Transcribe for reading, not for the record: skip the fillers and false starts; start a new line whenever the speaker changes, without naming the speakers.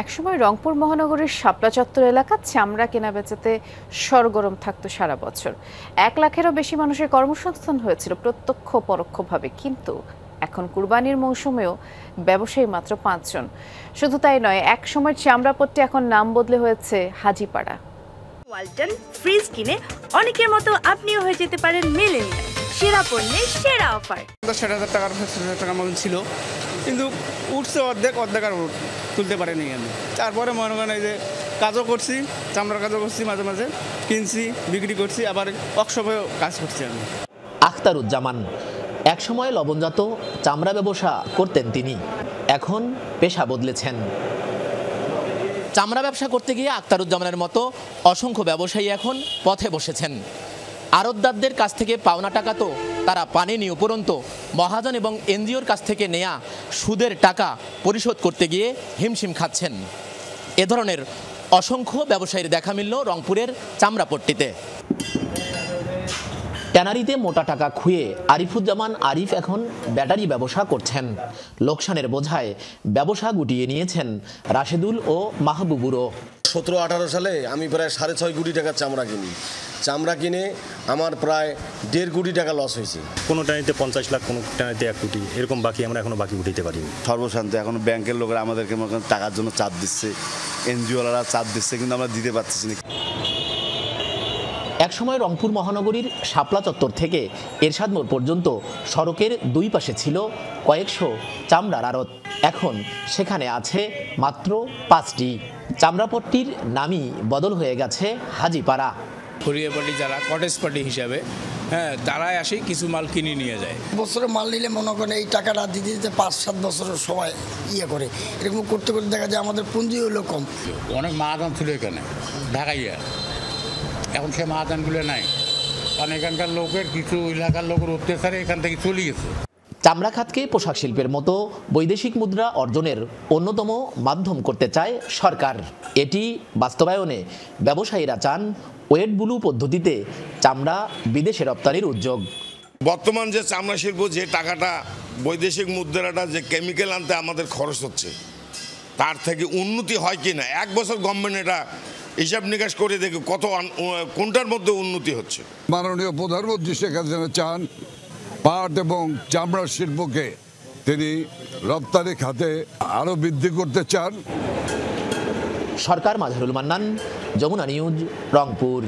একসময় রংপুর মহানগরীর শাপলা চত্বর এলাকা চামড়া কেনাবেচাতে সরগরম থাকতো সারা বছর। 1 লাখেরও বেশি মানুষের কর্মসংস্থান হয়েছিল প্রত্যক্ষ পরোক্ষভাবে। কিন্তু এখন কুরবানির মৌসুমেও ব্যবসায়ী মাত্র 5 জন। শুধু তাই নয়, এক সময়ের চামড়াপট্টি এখন নাম বদলে হয়েছে হাজিপাড়া।
ওয়ালটন ফ্রিজ কিনে অনেকের মতো আপনিও হয়ে যেতে পারেন মিলেনিয়াল। সেরা পণ্যের সেরা অফার।
60,000 টাকার 60,000 টাকার মতন ছিল, কিন্তু উঠছে অর্ধেক আর তুলতে পারেনি আমি। তারপরে মনে করেন এই যে কাজও করছি, চামড়ার কাজও করছি, মাঝে মাঝে কিনছি, বিক্রি করছি, আবার ওয়ার্কশপেও কাজ করছি আমি।
আখতারুজ্জামান একসময় লবণজাত চামড়া ব্যবসা করতেন তিনি, এখন পেশা বদলেছেন। চামড়া ব্যবসা করতে গিয়ে আখতারুজ্জামানের মতো অসংখ্য ব্যবসায়ী এখন পথে বসেছেন। আড়তদারদের কাছ থেকে পাওনা টাকা তো তারা পানেনি, উপরন্ত মহাজন এবং এনজিওর কাছ থেকে নেয়া সুদের টাকা পরিশোধ করতে গিয়ে হিমশিম খাচ্ছেন। এ ধরনের অসংখ্য ব্যবসায়ীর দেখা মিলল রংপুরের চামড়াপট্টিতে। ট্যানারিতে মোটা টাকা খুঁয়ে আরিফুজ্জামান আরিফ এখন ব্যাটারি ব্যবসা করছেন। লোকসানের বোঝায় ব্যবসা গুটিয়ে নিয়েছেন রাশেদুল ও মাহবুবুরও।
17-18 সালে আমি প্রায় 6.5 কোটি টাকার চামড়া কিনে আমার প্রায় 1.5 কোটি টাকা লস হয়েছে।
কোনো টানিতে 50 লাখ, কোনো টানিতে 1 কোটি, এরকম বাকি আমরা এখনো বাকি উঠাইতে পারিনি।
সর্বশান্ত এখন ব্যাংকের লোকেরা আমাদেরকে টাকার জন্য চাপ দিচ্ছে, এনজিওরা চাপ দিচ্ছে, কিন্তু আমরা দিতে পারতেছি না।
একসময় রংপুর মহানগরীর শাপলা চত্বর থেকে এরশাদ মোড় পর্যন্ত সড়কের দুই পাশে ছিল কয়েকশো চামড়ার আড়ত। এখন সেখানে আছে মাত্র 5টি। চামড়াপট্টির নামই বদল হয়ে গেছে হাজিপাড়া।
হরিয়া পার্টি যারা কটেজ পার্টি হিসাবে, তারাই আসে কিছু মাল কিনে নিয়ে যায়।
বছরে মাল নিলে মনে করেন এই টাকাটা দিতে দিতে 5-7 বছরের সময় করে, এরকম করতে করতে দেখা যায় আমাদের পুঁজি হলো কম।
অনেক মাহাজন ছিল এখানে ঢাকাইয়া, এখন সে মাহাজানগুলো নাই, কারণ এখানকার লোকের কিছু এলাকার লোকের অত্যাচারে এখান থেকে চলে গেছে।
চামড়া খাতকে পোশাক শিল্পের মতো বৈদেশিক মুদ্রা অর্জনের অন্যতম মাধ্যম করতে চায় সরকার। এটি বাস্তবায়নে ব্যবসায়ীরা চান ওয়েট ব্লু পদ্ধতিতে চামড়া বিদেশে রপ্তানির উদ্যোগ।
বর্তমান যে চামড়া শিল্প, যে টাকাটা বৈদেশিক মুদ্রাটা যে কেমিক্যাল আনতে আমাদের খরচ হচ্ছে, তার থেকে উন্নতি হয় কি না, 1 বছর গভর্নমেন্ট এটা হিসাব নিকাশ করে দেখে কোনটার মধ্যে উন্নতি হচ্ছে।
মাননীয় প্রধানমন্ত্রী শেখ হাসিনা চান পাট এবং চামড়া শিল্পকে তিনি রপ্তানি খাতে আরো বৃদ্ধি করতে চান।
সরকার, মাঝারুল মান্নান, যমুনা নিউজ, রংপুর।